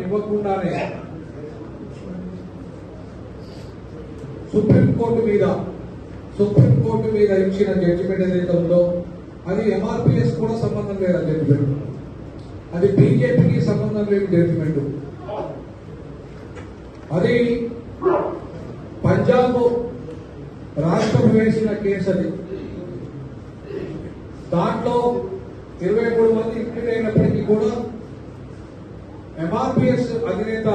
ఇవ్వకుండానే సుప్రీంకోర్టు మీద ఇచ్చిన జడ్జిమెంట్ ఏదైతే ఉందో అది ఎంఆర్పిఎస్ కూడా సంబంధం లేదు జడ్జిమెంట్, అది బీజేపీకి సంబంధం లేని జడ్జిమెంట్. అది పంజాబ్ రాష్ట్రం వేసిన కేసు. అది దాంట్లో 23 మంది ఇంప్లీట్ అయినప్పటికీ కూడా ఎంఆర్పిఎస్ అధినేత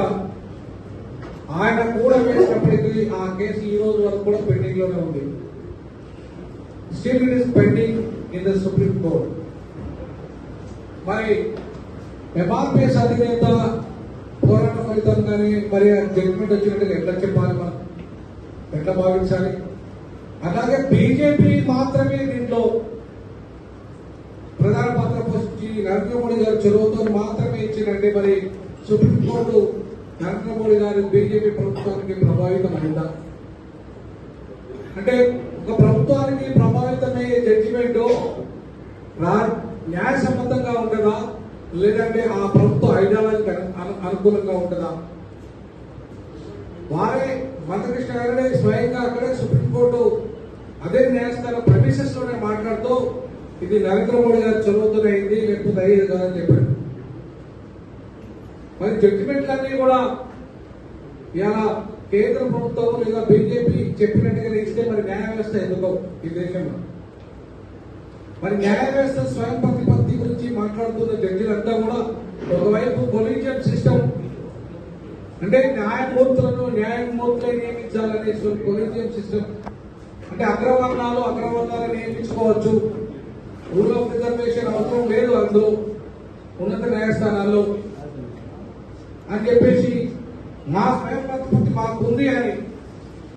ఆయన కూడా వేసినప్పటికీ ఆ కేసు ఈ రోజు వరకు కూడా పెండింగ్ లోనే ఉంది. Still it is pending in the supreme court. మరి ఎంఆర్పిఎస్ అధినేత పోరాట ఫలితంగానే మరి జడ్జిమెంట్ వచ్చినట్టుగా ఎట్లా చెప్పాలి, మనం ఎట్లా భావించాలి? అలాగే బీజేపీ మాత్రమే దీంట్లో ప్రధాన పాత్ర పోషించి నరేంద్ర మోడీ గారు చొరవతో మాత్రమే ఇచ్చిందంటే మరి సుప్రీంకోర్టు నరేంద్ర మోడీ గారు బీజేపీ ప్రభుత్వానికి ప్రభావితం అయిందా? అంటే ఒక ప్రభుత్వానికి ప్రభావితమయ్యే జడ్జిమెంట్ న్యాయ సంబంధంగా ఉంటుందా, లేదంటే ఆ ప్రభుత్వ ఐడియాలజీకి అనుకూలంగా ఉంటుందా? వారే మందకృష్ణ గారే స్వయంగా అక్కడే సుప్రీంకోర్టు అదే న్యాయస్థానం ప్రెమిసెస్ లోనే మాట్లాడుతూ ఇది నరేంద్ర మోడీ గారు చొరవతోనే అయింది, లేకపోతే అయ్యేది కాదని చెప్పాడు. మరి జడ్జిమెంట్లన్నీ కూడా ఇలా కేంద్ర ప్రభుత్వం లేదా బీజేపీ చెప్పినట్టుగా ఇస్తే మరి న్యాయ వ్యవస్థ ఎందుకో ఈ దేశంలో? మరి న్యాయ వ్యవస్థ స్వయం ప్రతిపత్తి గురించి మాట్లాడుతున్న జడ్జిలంతా కూడా ఒకవైపు కొలీజియం సిస్టమ్ అంటే న్యాయమూర్తులే నియమించాలనే కొలీజియం సిస్టమ్ అంటే అగ్రవర్ణాలు నియమించుకోవచ్చు, రూల్ ఆఫ్ రిజర్వేషన్ అవసరం లేదు అందులో ఉన్నత న్యాయస్థానాల్లో అని చెప్పేసి మా స్వయం ప్రతిపత్తి మాకు ఉంది అని